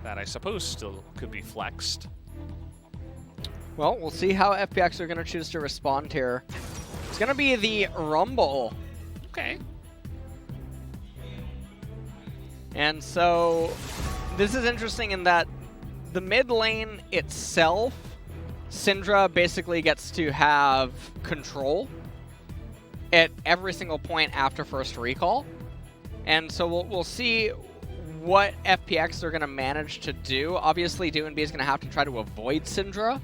that I suppose still could be flexed. Well, we'll see how FPX are going to choose to respond here. It's going to be the Rumble. Okay. And so this is interesting in that the mid lane itself, Syndra basically gets to have control at every single point after first recall. And so we'll see what FPX are going to manage to do. Obviously, Doinb is going to have to try to avoid Syndra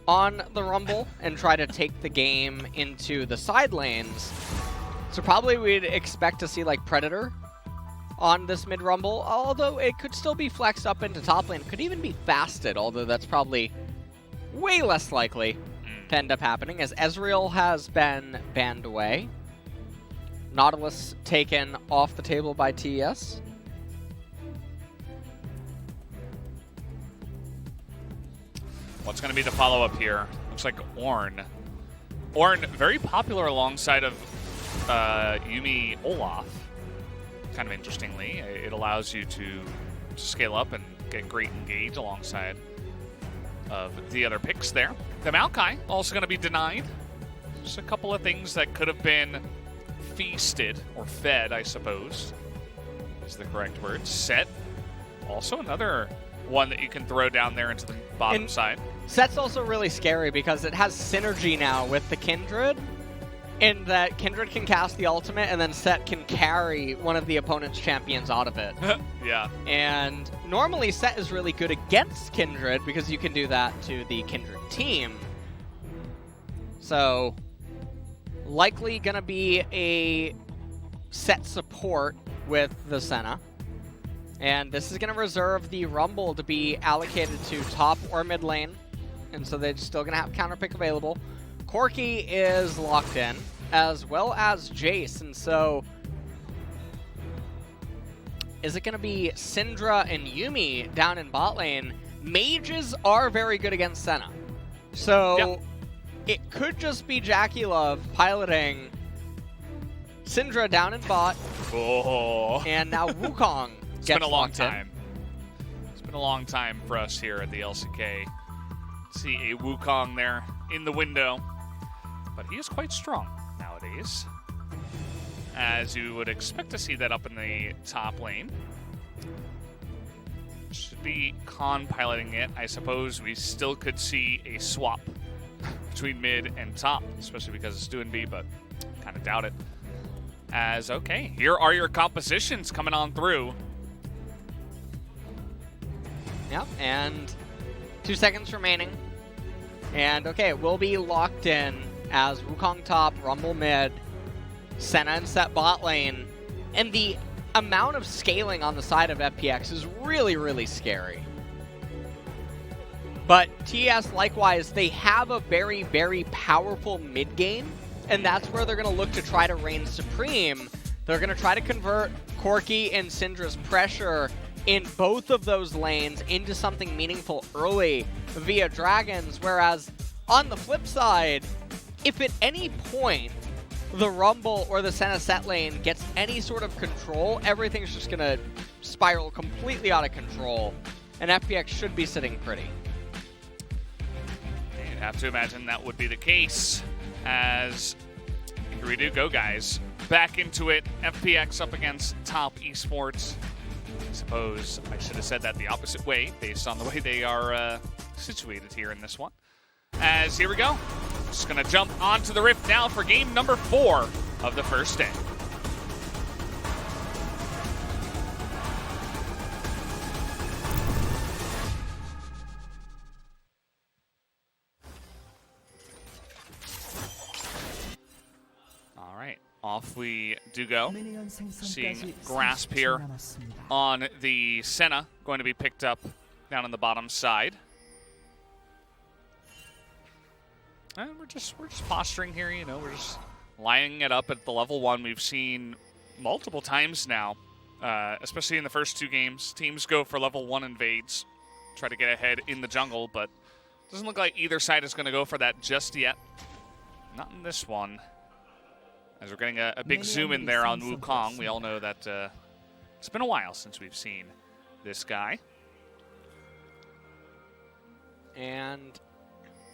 on the Rumble and try to take the game into the side lanes. So probably we'd expect to see like Predator on this mid Rumble, although it could still be flexed up into top lane. It could even be fasted, although that's probably way less likely to end up happening, as Ezreal has been banned away. Nautilus taken off the table by TES. What's going to be the follow-up here? Looks like Ornn. Ornn, very popular alongside of Yuuumi Olaf. Kind of interestingly, it allows you to scale up and get great engage alongside of the other picks there. The Maokai also going to be denied. Just a couple of things that could have been feasted, or fed, I suppose, is the correct word. Sett, also another one that you can throw down there into the bottom side. Sett's also really scary because it has synergy now with the Kindred, in that Kindred can cast the ultimate and then Sett can carry one of the opponent's champions out of it. Yeah. And normally Sett is really good against Kindred because you can do that to the Kindred team. So likely going to be a Sett support with the Senna. And this is going to reserve the Rumble to be allocated to top or mid lane. And so they're still going to have counter pick available. Corki is locked in, as well as Jayce. And so is it going to be Syndra and Yuuumi down in bot lane? Mages are very good against Senna. So it could just be JackeyLove piloting Syndra down in bot. Oh. And now Wukong It's gets been a long locked in. time. It's been a long time for us here at the LCK. See a Wukong there in the window. But he is quite strong nowadays, as you would expect to see that up in the top lane. Should be Khan piloting it. I suppose we still could see a swap between mid and top, especially because it's Doinb, but kind of doubt it. As, okay, here are your compositions coming on through. Yep, and 2 seconds remaining. And okay, we'll be locked in as Wukong top, Rumble mid, Senna and Sett bot lane. And the amount of scaling on the side of FPX is really, really scary. But TES, likewise, they have a very, very powerful mid game, and that's where they're going to look to try to reign supreme. They're going to try to convert Corki and Syndra's pressure in both of those lanes into something meaningful early via dragons, whereas on the flip side, if at any point the Rumble or the Senna Sett lane gets any sort of control, everything's just going to spiral completely out of control, and FPX should be sitting pretty. You'd have to imagine that would be the case, as here we do go, guys. Back into it. FPX up against top esports. I suppose I should have said that the opposite way, based on the way they are situated here in this one. As here we go. Just going to jump onto the Rift now for game number 4 of the first day. All right, off we do go. Seeing Grasp here on the Senna, going to be picked up down on the bottom side. And we're just posturing here, you know, we're just lining it up at the level 1. We've seen multiple times now, especially in the first 2 games. Teams go for level 1 invades, try to get ahead in the jungle, but doesn't look like either side is going to go for that just yet. Not in this one. As we're getting a big zoom in there on Wukong, we all know that it's been a while since we've seen this guy. And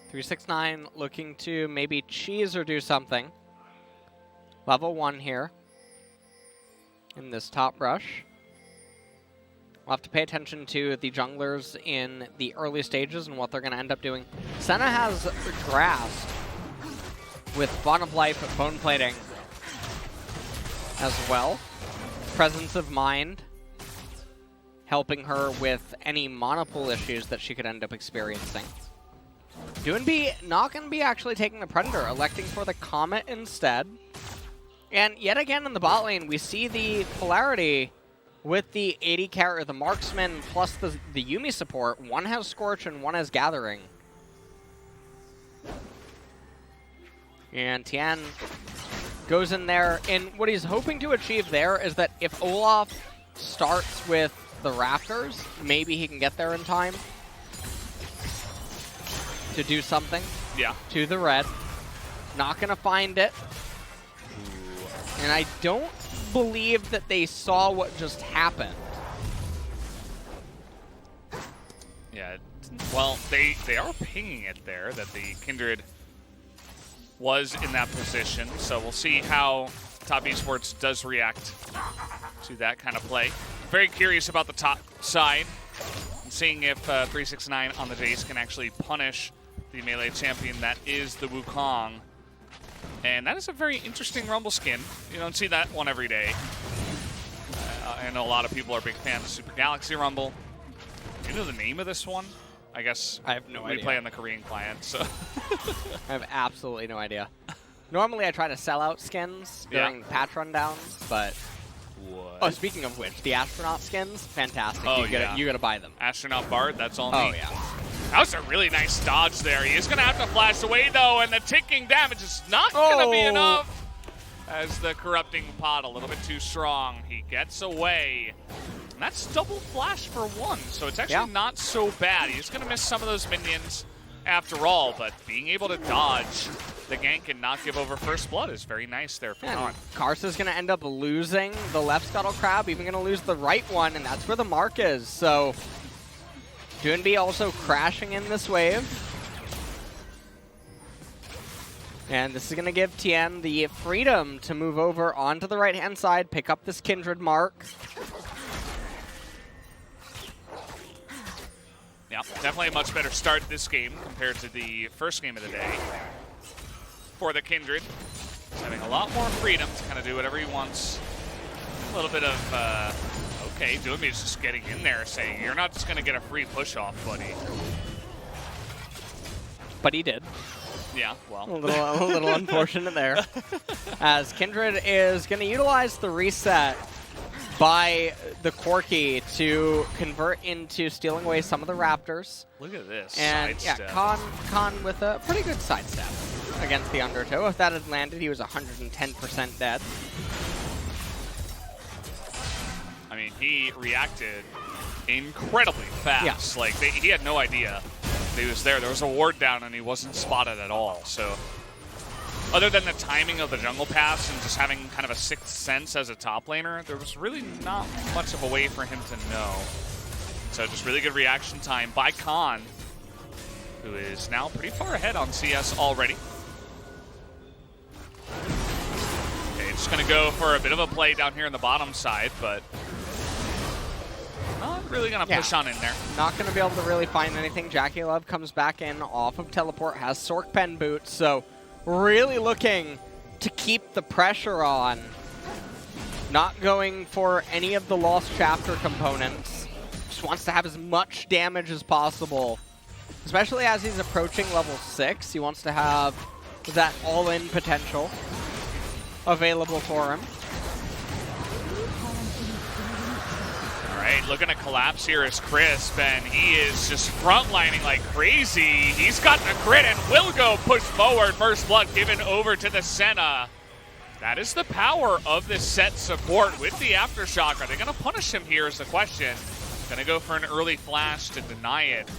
369 looking to maybe cheese or do something. Level 1 here in this top rush. We'll have to pay attention to the junglers in the early stages and what they're going to end up doing. Senna has grasped with Bond of Life bone plating as well. Presence of Mind helping her with any mana pool issues that she could end up experiencing. Doinb not going to be actually taking the Predator, electing for the Comet instead. And yet again in the bot lane, we see the polarity with the 80 character, the Marksman plus the Yuuumi support. One has Scorch and one has Gathering. And Tian goes in there, and what he's hoping to achieve there is that if Olaf starts with the Rafters, maybe he can get there in time to do something to the red. Not going to find it. And I don't believe that they saw what just happened. Yeah, well, they are pinging it there, that the Kindred was in that position. So we'll see how Top Esports does react to that kind of play. Very curious about the top side and seeing if 369 on the Jayce can actually punish the melee champion that is the Wukong. And that is a very interesting Rumble skin. You don't see that one every day. I know a lot of people are big fans of Super Galaxy Rumble. Do you know the name of this one? I guess I have no idea. We play on the Korean client, so. I have absolutely no idea. Normally I try to sell out skins during patch rundowns, but... What? Oh, speaking of which, the astronaut skins, fantastic. Oh, you gotta buy them. Astronaut Bard, that's all Oh, me. yeah. That was a really nice dodge there. He is going to have to flash away, though, and the ticking damage is not going to be enough. As the corrupting pot, a little bit too strong. He gets away. And that's double flash for one, so it's actually not so bad. He's going to miss some of those minions after all, but being able to dodge the gank and not give over first blood is very nice there for Khan. Karsa's going to end up losing the left Scuttle Crab, even going to lose the right one, and that's where the mark is. So Doinb also crashing in this wave. And this is going to give Tian the freedom to move over onto the right-hand side, pick up this Kindred mark. Yeah, definitely a much better start this game compared to the first game of the day for the Kindred. He's having a lot more freedom to kind of do whatever he wants. A little bit of, okay, Doinb is just getting in there saying, you're not just going to get a free push-off, buddy. But he did. Yeah, well. A little unfortunate there. As Kindred is going to utilize the reset by the Corki to convert into stealing away some of the Raptors. Look at this. And sidestep. Khan with a pretty good sidestep against the Undertow. If that had landed, he was 110% dead. I mean, he reacted incredibly fast. Yeah. Like, he had no idea he was there. There was a ward down and he wasn't spotted at all. So other than the timing of the jungle pass and just having kind of a sixth sense as a top laner, there was really not much of a way for him to know. So just really good reaction time by Khan, who is now pretty far ahead on CS already. Okay, just going to go for a bit of a play down here in the bottom side, but not really going to push on in there. Not going to be able to really find anything. JackeyLove comes back in off of teleport, has Sork Pen boots, so really looking to keep the pressure on. Not going for any of the Lost Chapter components. Just wants to have as much damage as possible. Especially as he's approaching level 6. He wants to have that all-in potential available for him. Alright, looking to collapse here is Crisp, and he is just frontlining like crazy. He's got the crit and will go push forward. First blood given over to the Senna. That is the power of this Sett support with the Aftershock. Are they going to punish him here is the question. Going to go for an early flash to deny it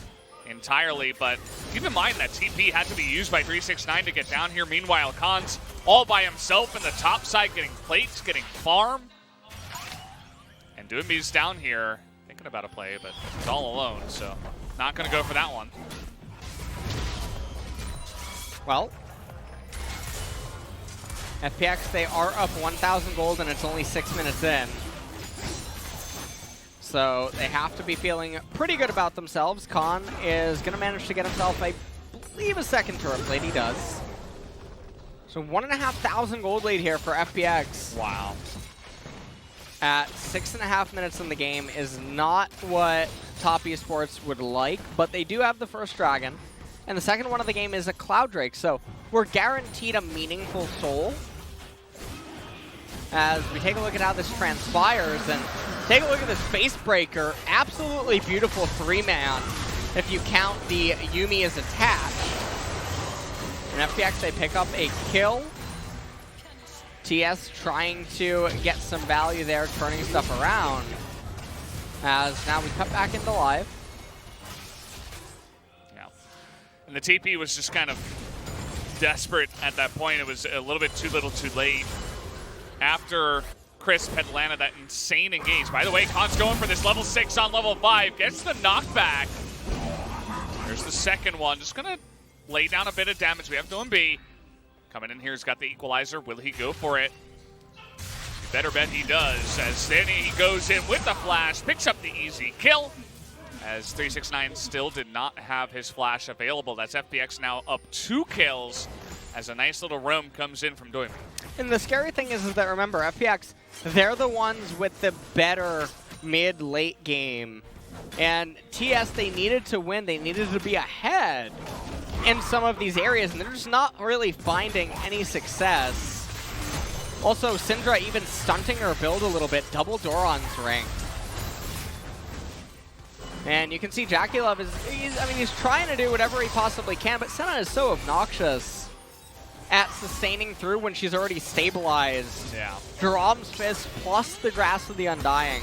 entirely, but keep in mind that TP had to be used by 369 to get down here. Meanwhile, Khan's all by himself in the top side, getting plates, getting farm. And Doinb's down here. I think thinking about a play, but it's all alone, so not going to go for that one. Well, FPX, they are up 1,000 gold, and it's only 6 minutes in. So they have to be feeling pretty good about themselves. Khan is going to manage to get himself, I believe, a second turret plate. He does. So 1,500 gold lead here for FPX. Wow. At 6.5 minutes in the game is not what Top Esports would like, but they do have the first dragon. And the second one of the game is a Cloud Drake, so we're guaranteed a meaningful soul. As we take a look at how this transpires, and take a look at this Face Breaker. Absolutely beautiful 3-man, if you count the Yuuumi as attached. And FPX, they pick up a kill. TS trying to get some value there, turning stuff around. As now we cut back into live. Yeah. And the TP was just kind of desperate at that point. It was a little bit too little too late. After Crisp had landed that insane engage. By the way, Khan's going for this level 6 on level 5. Gets the knockback. There's the second one. Just going to lay down a bit of damage. We have Doinb coming in here. He's got the equalizer. Will he go for it? You better bet he does. As then he goes in with the flash. Picks up the easy kill. As 369 still did not have his flash available. That's FPX now up 2 kills. As a nice little roam comes in from Doinb. And the scary thing is that, remember, FPX, they're the ones with the better mid-late game. And TS, they needed to win. They needed to be ahead in some of these areas, and they're just not really finding any success. Also, Syndra even stunting her build a little bit. Double Doran's ring. And you can see JackeyLove he's trying to do whatever he possibly can, but Senna is so obnoxious at sustaining through when she's already stabilized. Yeah. Jerom's Fist plus the Grasp of the Undying.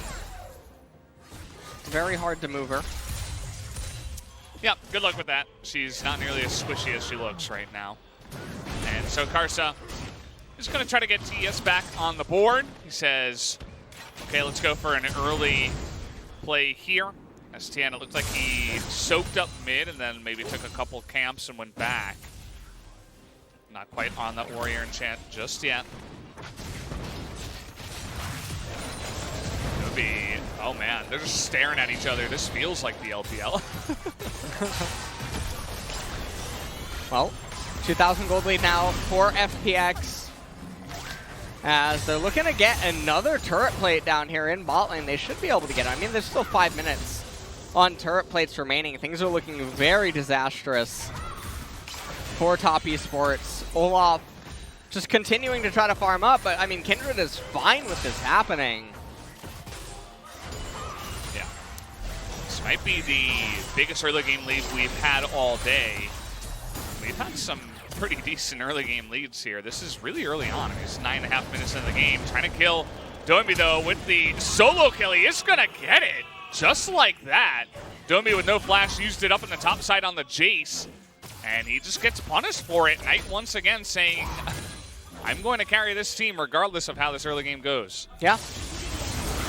Very hard to move her. Yeah, good luck with that. She's not nearly as squishy as she looks right now. And so Karsa is going to try to get TES back on the board. He says, okay, let's go for an early play here. As Tian, it looked like he soaked up mid and then maybe took a couple camps and went back. Not quite on that warrior enchant just yet. It'll be, oh man, they're just staring at each other. This feels like the LPL. Well, 2,000 gold lead now for FPX. As they're looking to get another turret plate down here in bot lane. They should be able to get it. I mean, there's still 5 minutes on turret plates remaining. Things are looking very disastrous for Top Esports. Olaf just continuing to try to farm up, but I mean, Kindred is fine with this happening. Yeah. This might be the biggest early game lead we've had all day. We've had some pretty decent early game leads here. This is really early on. I mean, it's 9.5 minutes into the game. Trying to kill Doinb, though, with the solo kill. He is going to get it just like that. Doinb with no flash used it up in the top side on the Jayce. And he just gets punished for it. Knight once again saying, I'm going to carry this team regardless of how this early game goes. Yeah.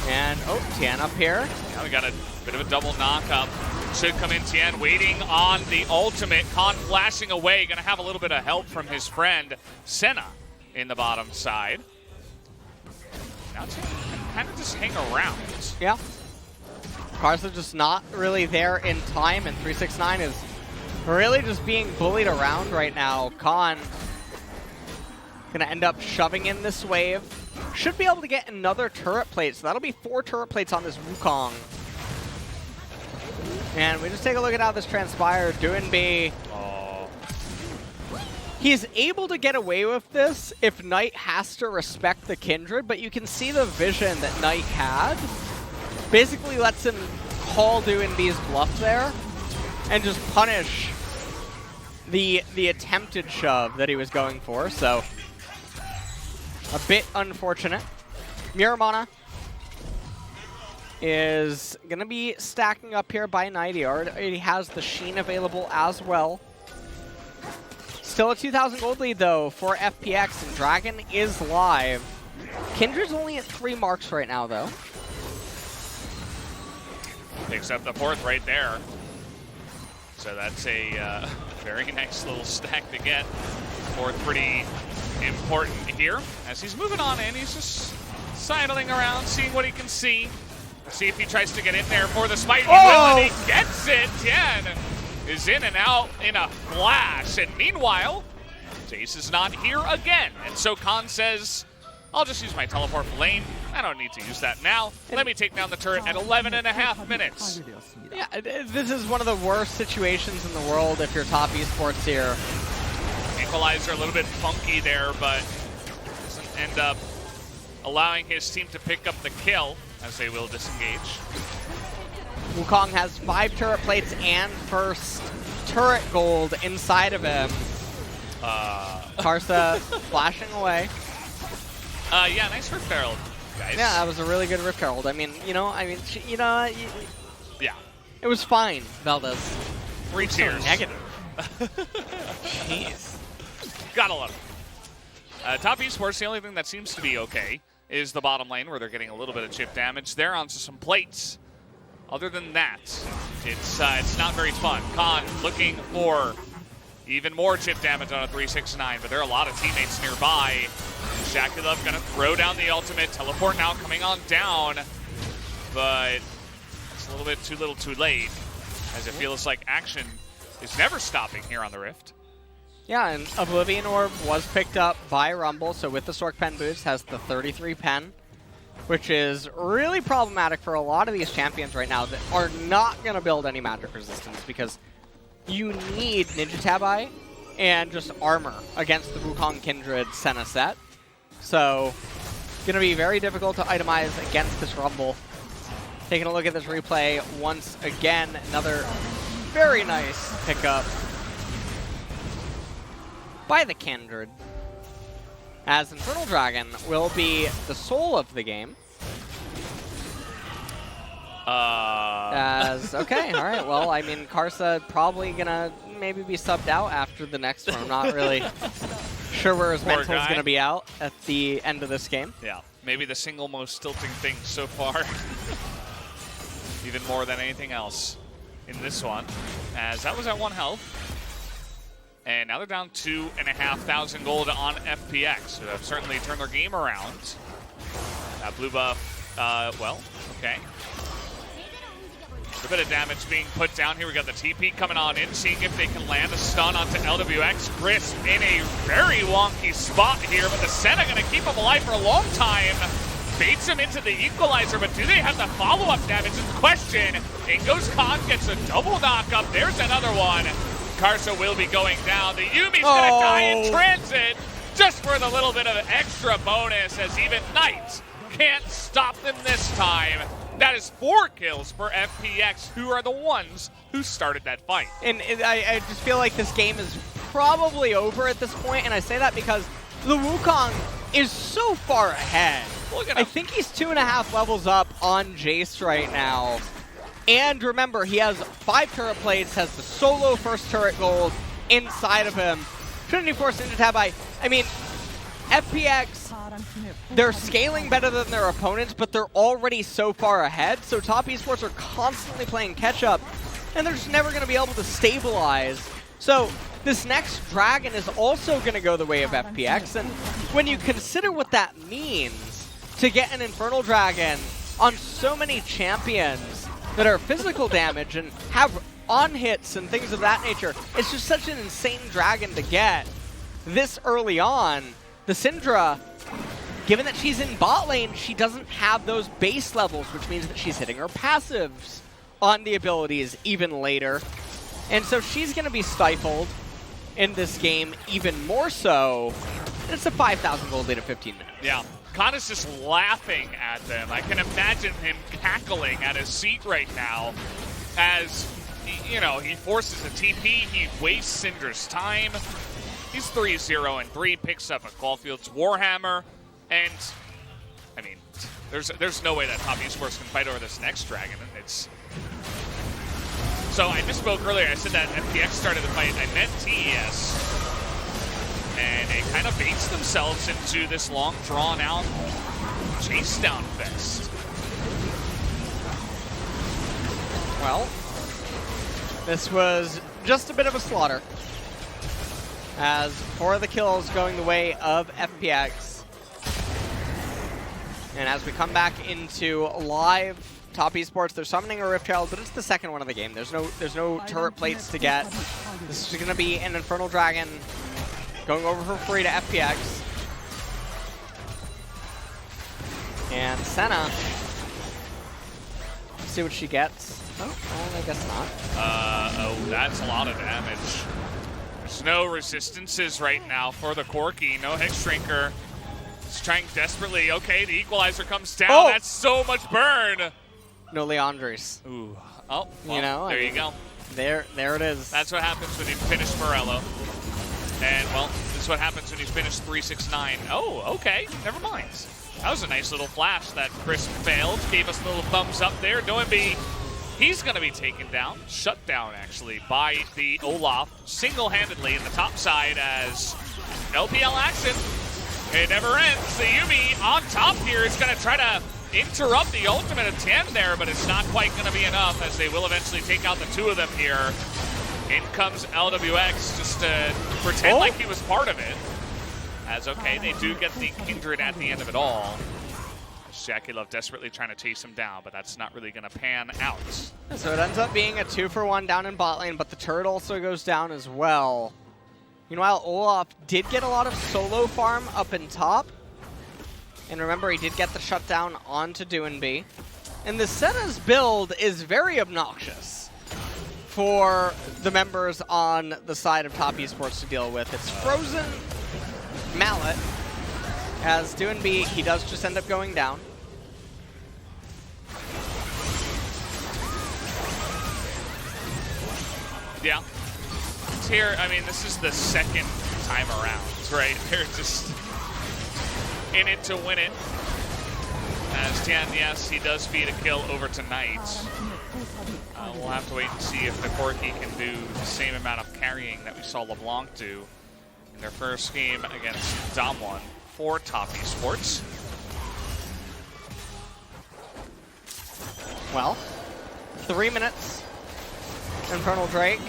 And, oh, Tian up here. Now we got a bit of a double knock-up. Should come in, Tian waiting on the ultimate. Khan flashing away. Going to have a little bit of help from his friend, Senna, in the bottom side. Now Tian can kind of just hang around. Yeah. Karsa just not really there in time, and 369 is really just being bullied around right now. Khan gonna end up shoving in this wave. Should be able to get another turret plate, so that'll be 4 turret plates on this Wukong. And we just take a look at how this transpired. Doinb, he's able to get away with this if Knight has to respect the Kindred, but you can see the vision that Knight had. Basically lets him call Doinb's bluff there and just punish the attempted shove that he was going for, so a bit unfortunate. Miramana is going to be stacking up here by Knight. He already has the Sheen available as well. Still a 2,000 gold lead, though, for FPX, and Dragon is live. Kindred's only at 3 marks right now, though. Picks up the 4th right there. So that's a very nice little stack to get. 4th pretty important here as he's moving on in. He's just sidling around, seeing what he can see. See if he tries to get in there for the smite. He will, and he gets it. Tian is in and out in a flash. And meanwhile, Jayce is not here again. And so Khan says, I'll just use my teleport for lane. I don't need to use that now. Let me take down the turret at 11.5 minutes. Yeah, this is one of the worst situations in the world if you're top esports here. Equalizer a little bit funky there, but doesn't end up allowing his team to pick up the kill, as they will disengage. Wukong has 5 turret plates and first turret gold inside of him. Karsa flashing away. Yeah, nice Rift Herald, guys. Yeah, that was a really good Rift Herald. I mean, yeah. It was fine, Valdez. 3 cheers. So negative. Jeez. Gotta love it. Top esports, the only thing that seems to be okay is the bottom lane, where they're getting a little bit of chip damage. They're onto some plates. Other than that, it's not very fun. Khan looking for even more chip damage on a 369, but there are a lot of teammates nearby. JackeyLove gonna throw down the ultimate. Teleport now coming on down, but it's a little bit too little too late, as it feels like action is never stopping here on the Rift. Yeah, and Oblivion Orb was picked up by Rumble, so with the Sork Pen boost, has the 33 pen, which is really problematic for a lot of these champions right now that are not going to build any magic resistance, because you need Ninja Tabi and just armor against the Wukong Kindred Senna Sett. So, going to be very difficult to itemize against this Rumble. Taking a look at this replay once again, another very nice pickup by the Kindred, as Infernal Dragon will be the soul of the game. Okay, all right, well, I mean, Karsa probably gonna maybe be subbed out after the next one. I'm not really sure where his mental is gonna be out at the end of this game. Yeah, maybe the single most tilting thing so far. Even more than anything else in this one, as that was at 1 health. And now they're down 2,500 gold on FPX, who have certainly turned their game around. That blue buff, well, okay. A bit of damage being put down here. We got the TP coming on in, seeing if they can land a stun onto LWX. Crisp in a very wonky spot here, but the Senna gonna keep him alive for a long time. Baits him into the equalizer, but do they have the follow-up damage is the question. In goes Khan, gets a double knock-up. There's another one. Karsa will be going down. The Yuumi's gonna die in transit just for the little bit of extra bonus, as even Knight can't stop them this time. That is 4 kills for FPX, who are the ones who started that fight. And I just feel like this game is probably over at this point, and I say that because the Wukong is so far ahead. Look at him. I think he's 2.5 levels up on Jayce right now. And remember, he has 5 turret plates, has the solo first turret gold inside of him. Trinity Force Ninja Tabi. I mean, FPX, they're scaling better than their opponents, but they're already so far ahead. So top esports are constantly playing catch up, and they're just never going to be able to stabilize. So this next dragon is also going to go the way of FPX. And when you consider what that means to get an Infernal Dragon on so many champions that are physical damage and have on-hits and things of that nature, it's just such an insane dragon to get this early on. The Syndra, given that she's in bot lane, she doesn't have those base levels, which means that she's hitting her passives on the abilities even later. And so she's going to be stifled in this game even more so. And it's a 5,000 gold lead at 15 minutes. Yeah. Khan is just laughing at them. I can imagine him cackling at his seat right now as, he forces a TP, he wastes Syndra's time. He's 3-0-3, picks up a Caulfield's Warhammer, and, I mean, there's no way that top esports can fight over this next dragon. So I misspoke earlier. I said that FPX started the fight. I meant TES. And it kind of baits themselves into this long, drawn-out chase down fest. Well, this was just a bit of a slaughter, as 4 of the kills going the way of FPX. And as we come back into live Top Esports, they're summoning a Rift Herald, but it's the second one of the game. There's no turret plates to get. This is going to be an Infernal Dragon going over for free to FPX. And Senna, see what she gets. Oh, I guess not. Oh, that's a lot of damage. There's no resistances right now for the Corki. No Hex Shrinker. He's trying desperately. Okay, the Equalizer comes down. Oh! That's so much burn. No Leandres. Ooh. Oh, well, You know, there you go. There it is. That's what happens when you finish Morello. And, well, this is what happens when you finish 369. Oh, okay. Never mind. That was a nice little flash that Chris failed. Gave us a little thumbs up there. Doinb, he's going to be taken down. Shut down, actually, by the Olaf single-handedly in the top side as LPL action. It never ends. The Yuuumi on top here is going to try to interrupt the ultimate of Tian there, but it's not quite going to be enough as they will eventually take out the 2 of them here. In comes LWX just to pretend like he was part of it. As, okay, they do get the Kindred at the end of it all. JackeyLove desperately trying to chase him down, but that's not really going to pan out. So it ends up being a 2-for-1 down in bot lane, but the turret also goes down as well. Meanwhile, Olaf did get a lot of solo farm up in top. And remember, he did get the shutdown onto Doinb. And the Senna's build is very obnoxious for the members on the side of Top Esports to deal with. It's Frozen Mallet. As Doinb, he does just end up going down. Yeah. It's here, I mean, this is the second time around, right? They're just in it to win it. As Tian, yes, he does feed a kill over tonight. We'll have to wait and see if the Corki can do the same amount of carrying that we saw LeBlanc do in their first game against Damwon for Top Esports. Well, 3 minutes. Infernal Drake.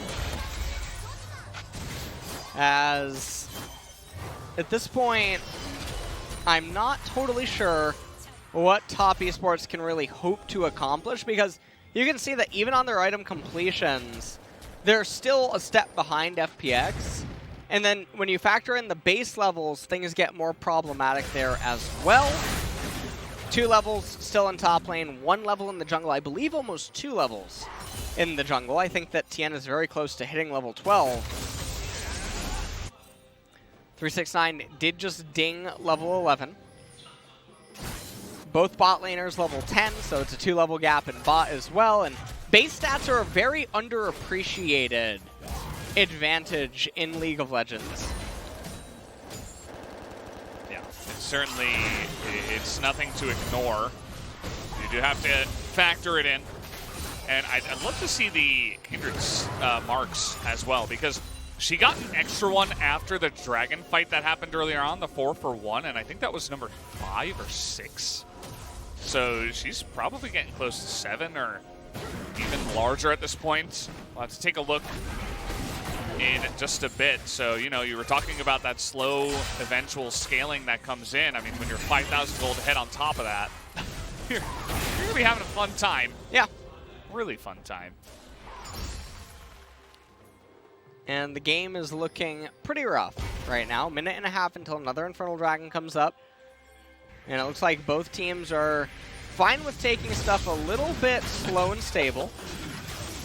As at this point, I'm not totally sure what Top Esports can really hope to accomplish, because you can see that even on their item completions, they're still a step behind FPX. And then when you factor in the base levels, things get more problematic there as well. 2 levels still in top lane, 1 level in the jungle, I believe almost 2 levels in the jungle. I think that Tian is very close to hitting level 12. 369 did just ding level 11. Both bot laners level 10, so it's a 2-level gap in bot as well. And base stats are a very underappreciated advantage in League of Legends. Yeah, it's certainly, it's nothing to ignore. You do have to factor it in. And I'd love to see the Kindred's marks as well, because she got an extra one after the dragon fight that happened earlier on, the 4-for-1, and I think that was number 5 or 6. So she's probably getting close to 7 or even larger at this point. We'll have to take a look in just a bit. So, you know, you were talking about that slow eventual scaling that comes in. I mean, when you're 5,000 gold ahead on top of that, you're going to be having a fun time. Yeah. Really fun time. And the game is looking pretty rough right now. 1.5 minutes until another Infernal Dragon comes up. And it looks like both teams are fine with taking stuff a little bit slow and stable.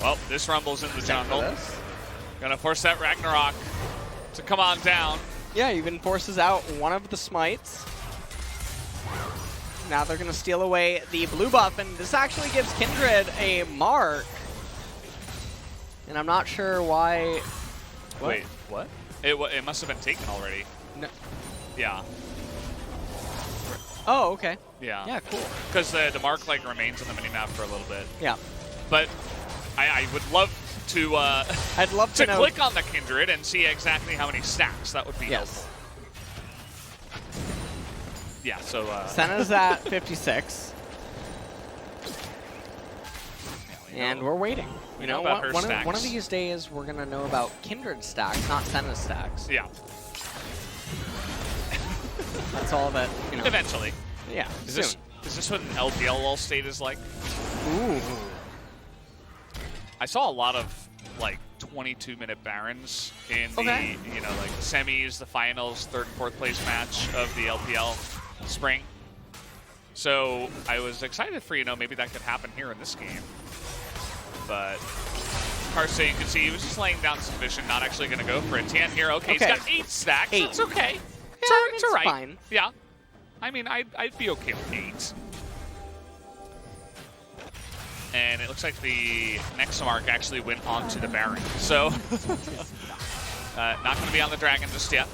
Well, this Rumble's in the jungle. Gonna force that Ragnarok to come on down. Yeah, even forces out one of the smites. Now they're gonna steal away the blue buff, and this actually gives Kindred a mark. And I'm not sure why. What? Wait, what? It must have been taken already. No. Yeah. Oh, okay. Yeah. Yeah, cool. Because the mark like remains on the minimap for a little bit. Yeah. But I would love to I'd love to know. click on the Kindred and see exactly how many stacks. That would be helpful. Yeah, so Senna's at 56. And we're waiting. You know, about her one of these days we're going to know about Kindred stacks, not Senna stacks. Yeah. That's all that, you know. Eventually. Yeah, Is this what an LPL state is like? Ooh. I saw a lot of, like, 22-minute Barons in the, you know, like, the semis, the finals, 3rd and 4th place match of the LPL spring. So I was excited for, you know, maybe that could happen here in this game. But Karsa, you can see he was just laying down some vision, not actually going to go for it. Tian here, okay, he's got 8 stacks. It's okay. It's all right. Fine. Yeah. I mean, I'd be okay with 8. And it looks like the next mark actually went onto the Baron. So, not going to be on the Dragon just yet.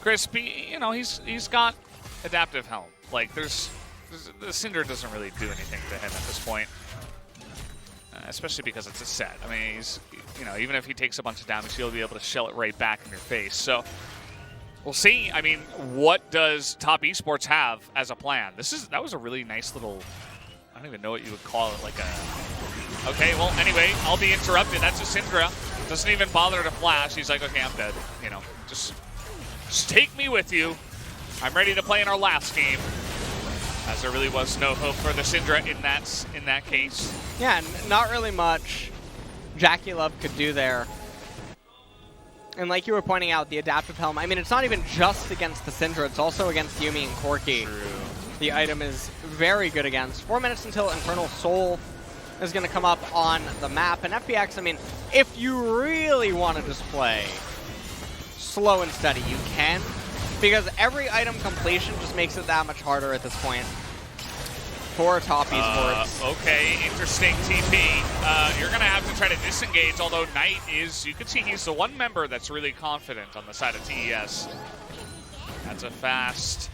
Crispy, you know, he's got adaptive helm. Like, the Syndra doesn't really do anything to him at this point. Especially because it's a Sett. I mean, he's, you know, even if he takes a bunch of damage, he'll be able to shell it right back in your face. So, we'll see. I mean, what does Top Esports have as a plan? That was a really nice little, I don't even know what you would call it, like a... Okay, well, anyway, I'll be interrupted. That's a Syndra. Doesn't even bother to flash. He's like, okay, I'm dead. You know, just take me with you. I'm ready to play in our last game. As there really was no hope for the Syndra in that case. Yeah, not really much JackeyLove could do there. And like you were pointing out, the adaptive helm, I mean, it's not even just against the Syndra, it's also against Yuuumi and Corki. True. The item is very good against. 4 minutes until Infernal Soul is going to come up on the map. And FPX, I mean, if you really want to just play slow and steady, you can. Because every item completion just makes it that much harder at this point for Top Esports. Okay, interesting TP. You're going to have to try to disengage, although Knight is, you can see he's the one member that's really confident on the side of TES. That's a fast.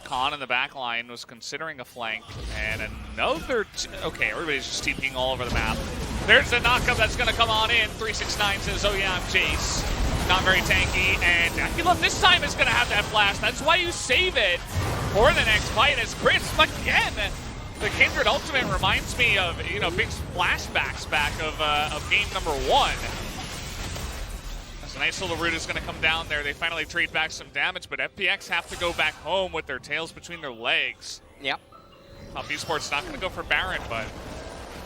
Khan in the back line was considering a flank, and another... okay, everybody's just TPing all over the map. There's the knockup that's going to come on in. 369 says, oh yeah, I'm Jayce. Not very tanky, and JackeyLove this time is going to have that flash. That's why you save it for the next fight as Chris, again, the Kindred ultimate reminds me of, you know, big flashbacks back of game number 1. That's a nice little root is going to come down there. They finally trade back some damage, but FPX have to go back home with their tails between their legs. Yep. Top Esports not going to go for Baron, but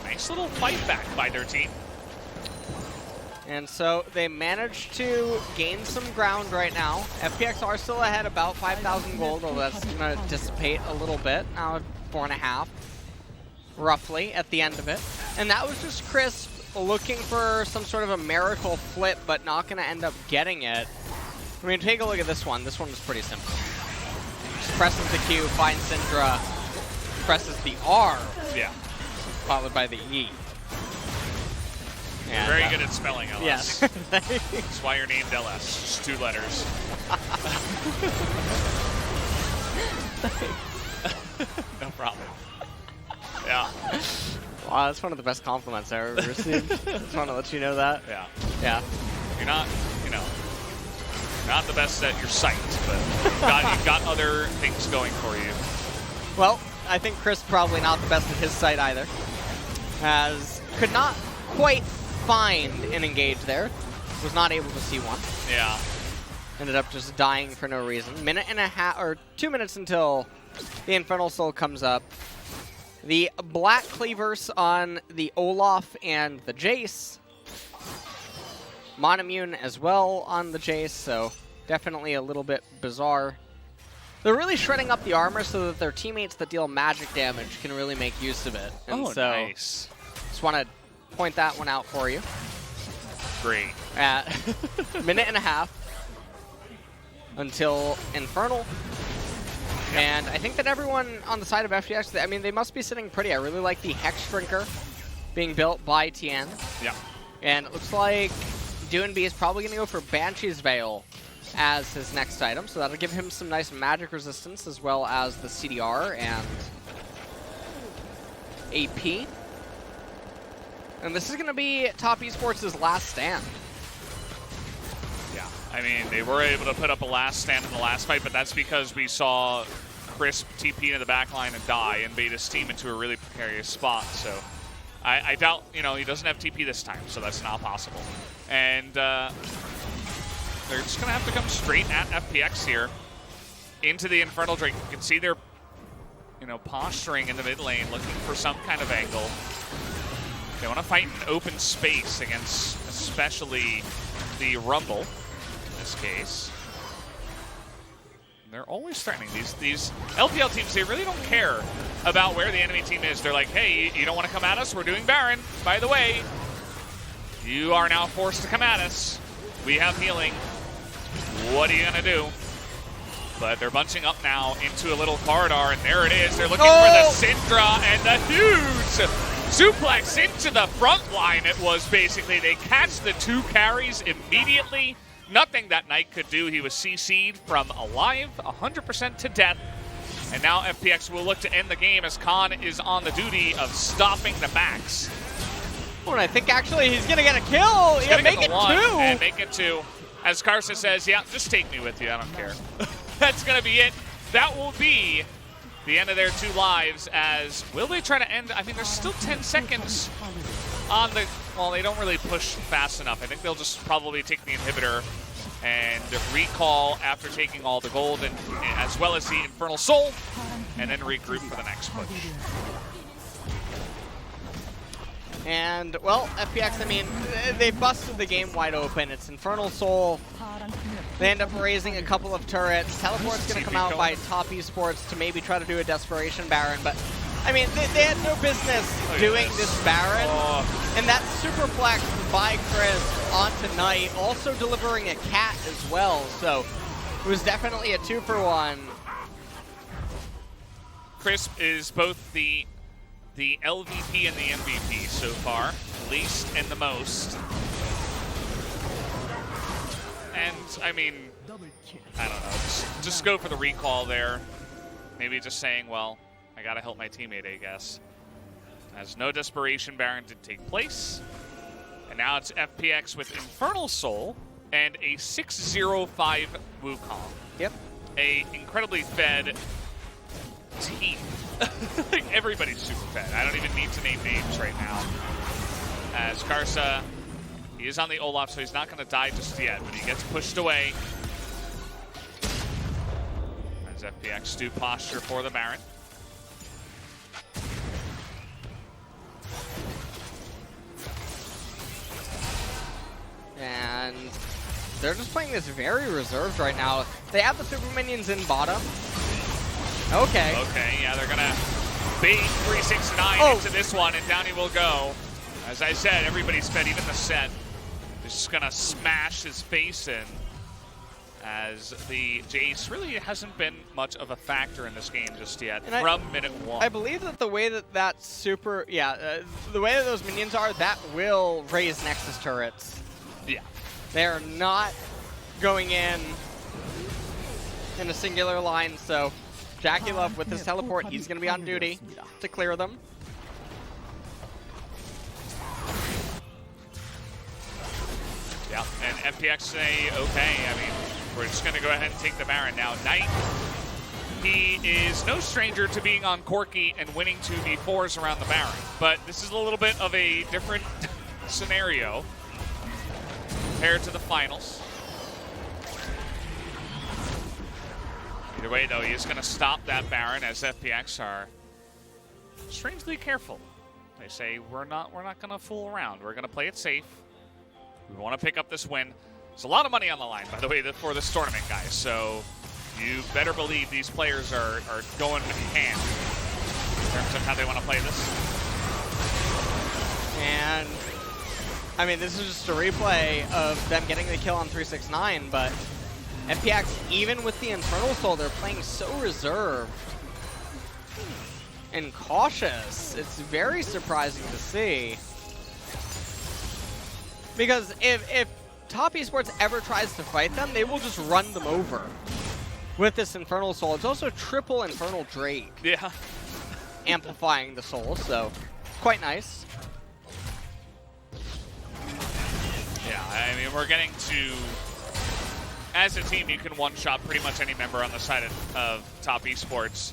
nice little fight back by their team. And so they managed to gain some ground right now. FPX are still ahead about 5,000 gold, although that's going to dissipate a little bit. Now 4.5, roughly, at the end of it. And that was just Crisp looking for some sort of a miracle flip, but not going to end up getting it. I mean, take a look at this one. This one was pretty simple. Just presses the Q, finds Syndra, presses the R, followed by the E. You're very good at spelling LS. Yes. That's why you're named LS. Just 2 letters. No problem. Yeah. Wow, that's one of the best compliments I've ever received. Just want to let you know that. Yeah. Yeah. You're not, you know, not the best at your site, but you've got other things going for you. Well, I think Chris probably not the best at his site either. As could not quite find an engage there. Was not able to see one. Yeah. Ended up just dying for no reason. Minute and a half, or 2 minutes until the Infernal Soul comes up. The Black Cleavers on the Olaf and the Jayce. Monomune as well on the Jayce, so definitely a little bit bizarre. They're really shredding up the armor so that their teammates that deal magic damage can really make use of it. And nice. Just want to point that one out for you. Great. At minute and a half until Infernal. And I think that everyone on the side of FPX, I mean, they must be sitting pretty. I really like the Hex Drinker being built by Tian. Yeah. And it looks like Doinb is probably going to go for Banshee's Veil as his next item. So that'll give him some nice magic resistance as well as the CDR and AP. And this is going to be Top Esports' last stand. Yeah, I mean, they were able to put up a last stand in the last fight, but that's because we saw Crisp TP into the backline and die and bait his team into a really precarious spot. So I doubt, you know, he doesn't have TP this time, so that's not possible. And they're just going to have to come straight at FPX here into the Infernal Drake. You can see they're, you know, posturing in the mid lane, looking for some kind of angle. They want to fight in open space against especially the Rumble in this case. They're always threatening. These LPL teams, they really don't care about where the enemy team is. They're like, hey, you don't want to come at us? We're doing Baron. By the way, you are now forced to come at us. We have healing. What are you going to do? But they're bunching up now into a little corridor, and there it is. They're looking for the Syndra, and the huge suplex into the front line. It was basically, they catch the 2 carries immediately. Nothing that Knight could do. He was CC'd from alive 100% to death. And now FPX will look to end the game as Khan is on the duty of stopping the backs. Oh, and I think actually he's going to get a kill. Yeah, make it 2. And make it 2. As Karsa says, yeah, just take me with you. I don't care. That's going to be it. That will be the end of their 2 lives. As will they try to end? I mean, there's still 10 seconds on the... Well, they don't really push fast enough. I think they'll just probably take the inhibitor and recall after taking all the gold, and as well as the Infernal Soul, and then regroup for the next push. And, well, FPX, I mean, they busted the game wide open. It's Infernal Soul. They end up raising a couple of turrets. Teleport's going to come out by Top Esports to maybe try to do a Desperation Baron, but, I mean, they had no business doing this Baron. And that superplex by Chris onto Knight, also delivering a cat as well, so it was definitely a 2-for-1. Chris is both the LVP and the MVP so far, least and the most. And, I mean, I don't know, just go for the recall there. Maybe just saying, well, I gotta help my teammate, I guess. As no Desperation Baron did take place. And now it's FPX with Infernal Soul and a 6-0-5 Wukong. Yep. A incredibly fed team. Like, everybody's super fed. I don't even need to name names right now. As Karsa, he is on the Olaf, so he's not going to die just yet, but he gets pushed away. As FPX do posture for the Baron. And they're just playing this very reserved right now. They have the super minions in bottom. Okay. Okay, yeah, they're gonna bait 369 into this one, and down he will go. As I said, everybody's fed, even the Sett. They're just gonna smash his face in. As the Jayce really hasn't been much of a factor in this game just yet, and from minute 1. I believe that the way that super, the way that those minions are, that will raise Nexus turrets. Yeah. They're not going in a singular line, so JackeyLove with his teleport, he's going to be on duty to clear them. Yeah, and FPX say, okay, I mean, we're just going to go ahead and take the Baron now. Knight, he is no stranger to being on Corki and winning 2v4s around the Baron, but this is a little bit of a different scenario compared to the finals. Either way, though, he is going to stop that Baron as FPX are strangely careful. They say, we're not going to fool around. We're going to play it safe. We want to pick up this win. There's a lot of money on the line, by the way, for this tournament, guys. So you better believe these players are going ham in terms of how they want to play this. And, I mean, this is just a replay of them getting the kill on 369, but FPX, even with the Infernal Soul, they're playing so reserved and cautious. It's very surprising to see. Because if Top Esports ever tries to fight them, they will just run them over with this Infernal Soul. It's also triple Infernal Drake. Yeah. Amplifying the soul, so quite nice. Yeah, I mean, we're getting to, as a team, you can one-shot pretty much any member on the side of Top Esports.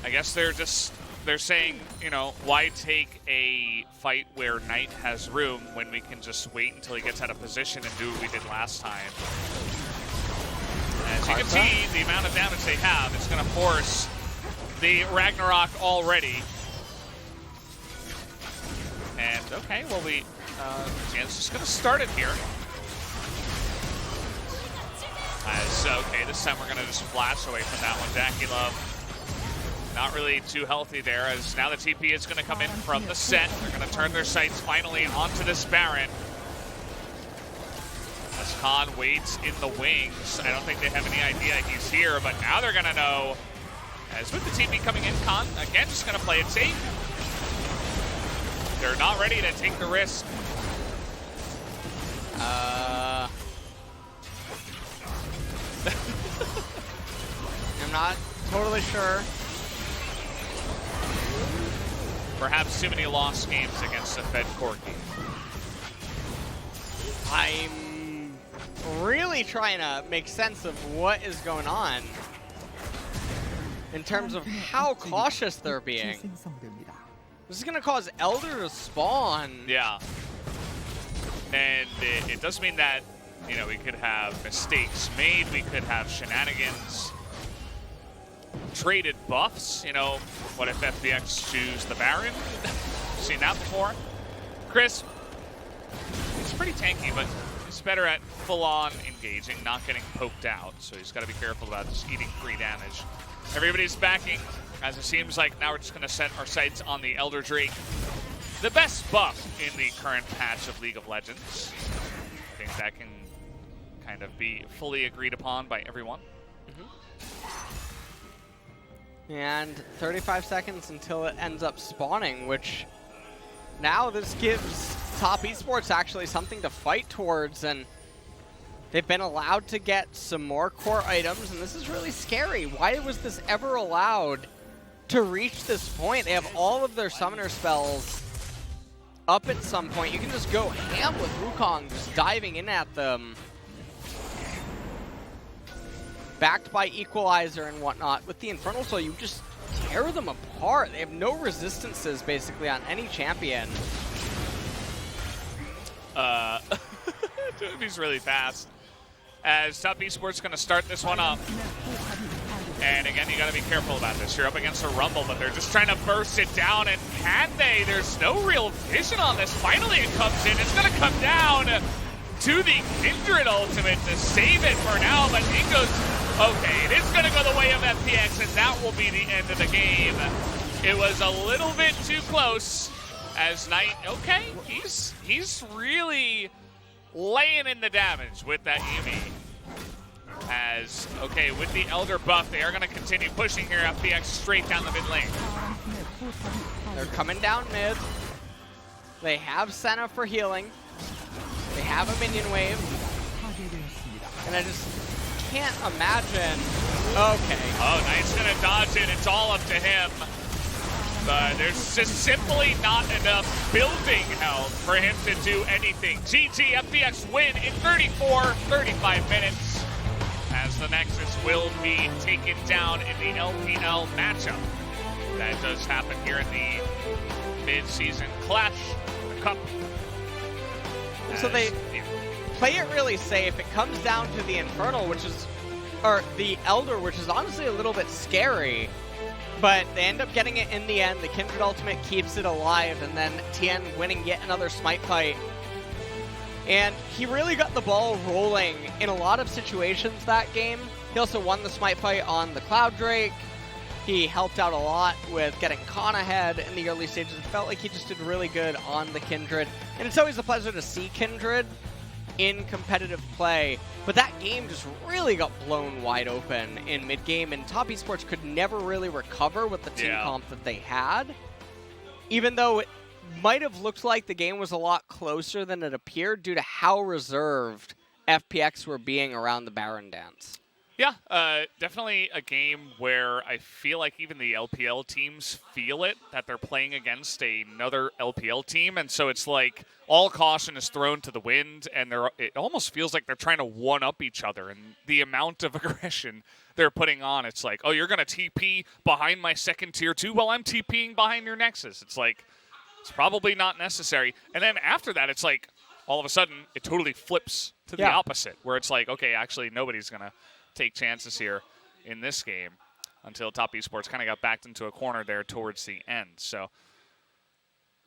I guess they're they're saying, you know, why take a fight where Knight has room when we can just wait until he gets out of position and do what we did last time. As you can see, the amount of damage they have, it's going to force the Ragnarok already. And, okay, well, Tian's just going to start it here. Okay, this time we're going to just flash away from that one. JackeyLove not really too healthy there, as now the TP is going to come in from the Sett. They're going to turn their sights finally onto this Baron. As Khan waits in the wings. I don't think they have any idea he's here, but now they're going to know. As with the TP coming in, Khan, again, just going to play it safe. They're not ready to take the risk. I'm not totally sure. Perhaps too many lost games against the Fed Corki. I'm really trying to make sense of what is going on in terms of how cautious they're being. This is going to cause Elder to spawn. Yeah. And it does mean that, you know, we could have mistakes made, we could have shenanigans, traded buffs. You know, what if FPX choose the Baron? Seen that before. Chris, he's pretty tanky, but he's better at full-on engaging, not getting poked out. So he's got to be careful about just eating free damage. Everybody's backing, as it seems like now we're just going to set our sights on the Elder Drake. The best buff in the current patch of League of Legends. I think that can kind of be fully agreed upon by everyone. And 35 seconds until it ends up spawning, which now this gives Top Esports actually something to fight towards, and they've been allowed to get some more core items, and this is really scary. Why was this ever allowed to reach this point? They have all of their summoner spells up at some point. You can just go ham with Wukong, just diving in at them. Backed by Equalizer and whatnot. With the Infernal Soul, you just tear them apart. They have no resistances, basically, on any champion. Doinb's really fast. As Top Esports going to start this one up. And again, you got to be careful about this. You're up against a Rumble, but they're just trying to burst it down. And can they? There's no real vision on this. Finally, it comes in. It's going to come down to the Kindred ultimate to save it for now. But it goes, okay, it is going to go the way of FPX, and that will be the end of the game. It was a little bit too close. As Knight, okay, he's really laying in the damage with that Yuuumi. As, okay, with the Elder buff, they are going to continue pushing here. FPX straight down the mid lane. They're coming down mid. They have Senna for healing. They have a minion wave. And I just can't imagine. Okay. Oh, Knight's going to dodge it. It's all up to him. But there's just simply not enough building health for him to do anything. GG, FPX win in 35 minutes. As the Nexus will be taken down in the LPL matchup. That does happen here in the mid-season clash, the Cup. So they play it really safe. It comes down to the Infernal, or the Elder, which is honestly a little bit scary. But they end up getting it in the end. The Kindred ultimate keeps it alive, and then Tian winning yet another smite fight. And he really got the ball rolling in a lot of situations that game. He also won the smite fight on the Cloud Drake. He helped out a lot with getting Khan ahead in the early stages. It felt like he just did really good on the Kindred. And it's always a pleasure to see Kindred in competitive play. But that game just really got blown wide open in mid-game, and Top Esports could never really recover with the team comp that they had. Even though it might have looked like the game was a lot closer than it appeared due to how reserved FPX were being around the Baron dance. Yeah, definitely a game where I feel like even the LPL teams feel it, that they're playing against another LPL team, and so it's like all caution is thrown to the wind, and it almost feels like they're trying to one-up each other, and the amount of aggression they're putting on, it's like, oh, you're going to TP behind my second tier 2 while I'm TPing behind your Nexus. It's like, it's probably not necessary. And then after that, it's like, all of a sudden, it totally flips to the opposite, where it's like, okay, actually, nobody's going to take chances here in this game until Top Esports kind of got backed into a corner there towards the end. So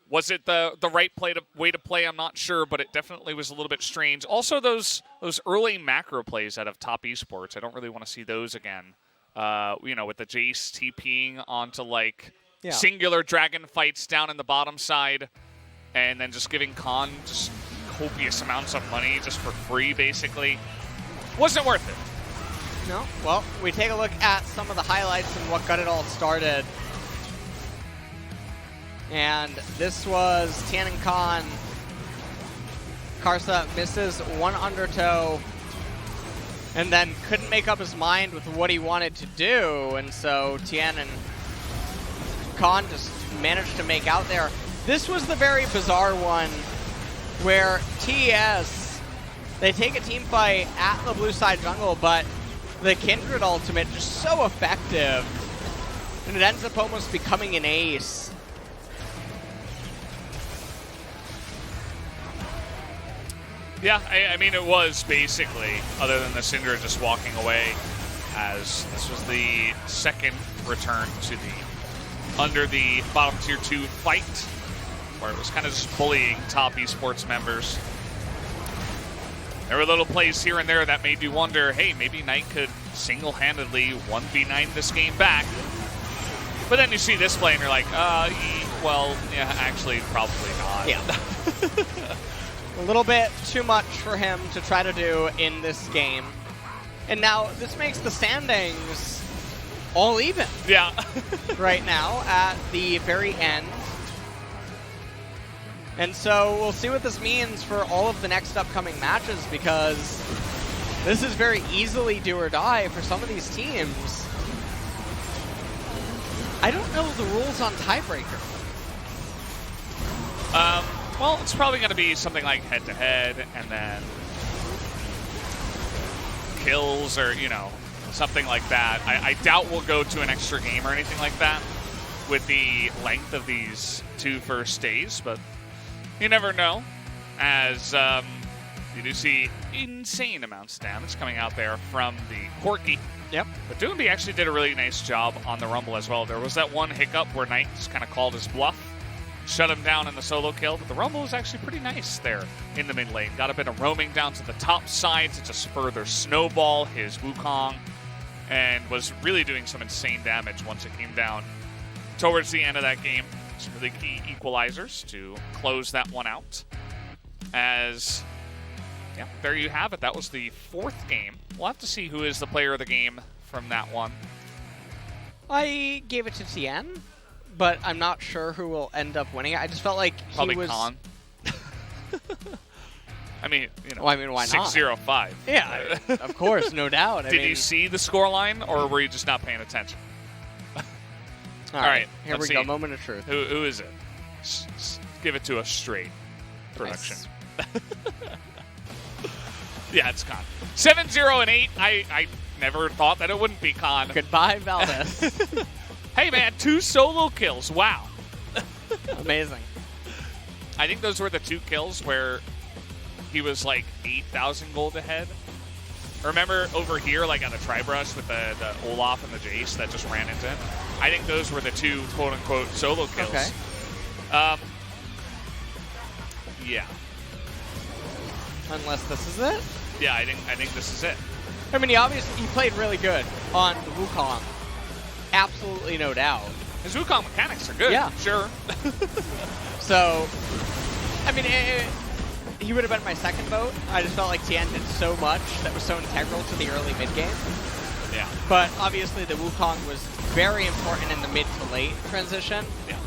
was it the right way to play? I'm not sure, but it definitely was a little bit strange. Also, those early macro plays out of Top Esports, I don't really want to see those again. With the Jayce TPing onto like singular dragon fights down in the bottom side, and then just giving Khan just copious amounts of money just for free, basically. Wasn't worth it. No. Well, we take a look at some of the highlights and what got it all started. And this was Tian and Khan. Karsa misses one undertow and then couldn't make up his mind with what he wanted to do. And so Tian and Khan just managed to make out there. This was the very bizarre one where TES, they take a team fight at the blue side jungle, but the Kindred ultimate just so effective, and it ends up almost becoming an ace. Yeah, I mean, it was basically, other than the Syndra just walking away, as this was the second return to under the bottom tier 2 fight, where it was kind of just bullying Top Esports members. There were little plays here and there that made you wonder, hey, maybe Knight could single-handedly 1v9 this game back. But then you see this play and you're like, actually, probably not. Yeah. A little bit too much for him to try to do in this game. And now this makes the standings all even. Yeah. right now at the very end. And so we'll see what this means for all of the next upcoming matches, because this is very easily do or die for some of these teams. I don't know the rules on tiebreaker. Well, it's probably going to be something like head-to-head, and then kills, or, something like that. I doubt we'll go to an extra game or anything like that with the length of these 2 first days, but you never know, as you do see insane amounts of damage coming out there from the Corki. Yep. But Doinb actually did a really nice job on the Rumble as well. There was that one hiccup where Knight just kind of called his bluff, shut him down in the solo kill, but the Rumble was actually pretty nice there in the mid lane. Got a bit of roaming down to the top side to just further snowball his Wukong, and was really doing some insane damage once it came down towards the end of that game. Some really key equalizers to close that one out. As, yeah, there you have it. That was the 4th game. We'll have to see who is the player of the game from that one. I gave it to Tian, but I'm not sure who will end up winning it. I just felt like Probably he was... Khan. I mean, why not? 6-0-5. Yeah, of course, no doubt. Did you see the scoreline, or were you just not paying attention? All right, here we see. go. Moment of truth. Who is it? Give it to us straight. Production. Nice. Yeah, it's Khan. 7-0-8. I never thought that it wouldn't be Khan. Goodbye, Valdez. Hey, man, 2 solo kills. Wow. Amazing. I think those were the 2 kills where he was like 8,000 gold ahead. Remember over here, like on the Tribrush with the Olaf and the Jayce that just ran into him? I think those were the 2 quote-unquote solo kills. Okay. Yeah. Unless this is it? Yeah, I think this is it. I mean, he played really good on the Wukong. Absolutely no doubt. His Wukong mechanics are good. Yeah. Sure. So, I mean, he would have been my second vote. I just felt like Tian did so much that was so integral to the early mid-game. Yeah. But obviously the Wukong was very important in the mid to late transition. Yeah.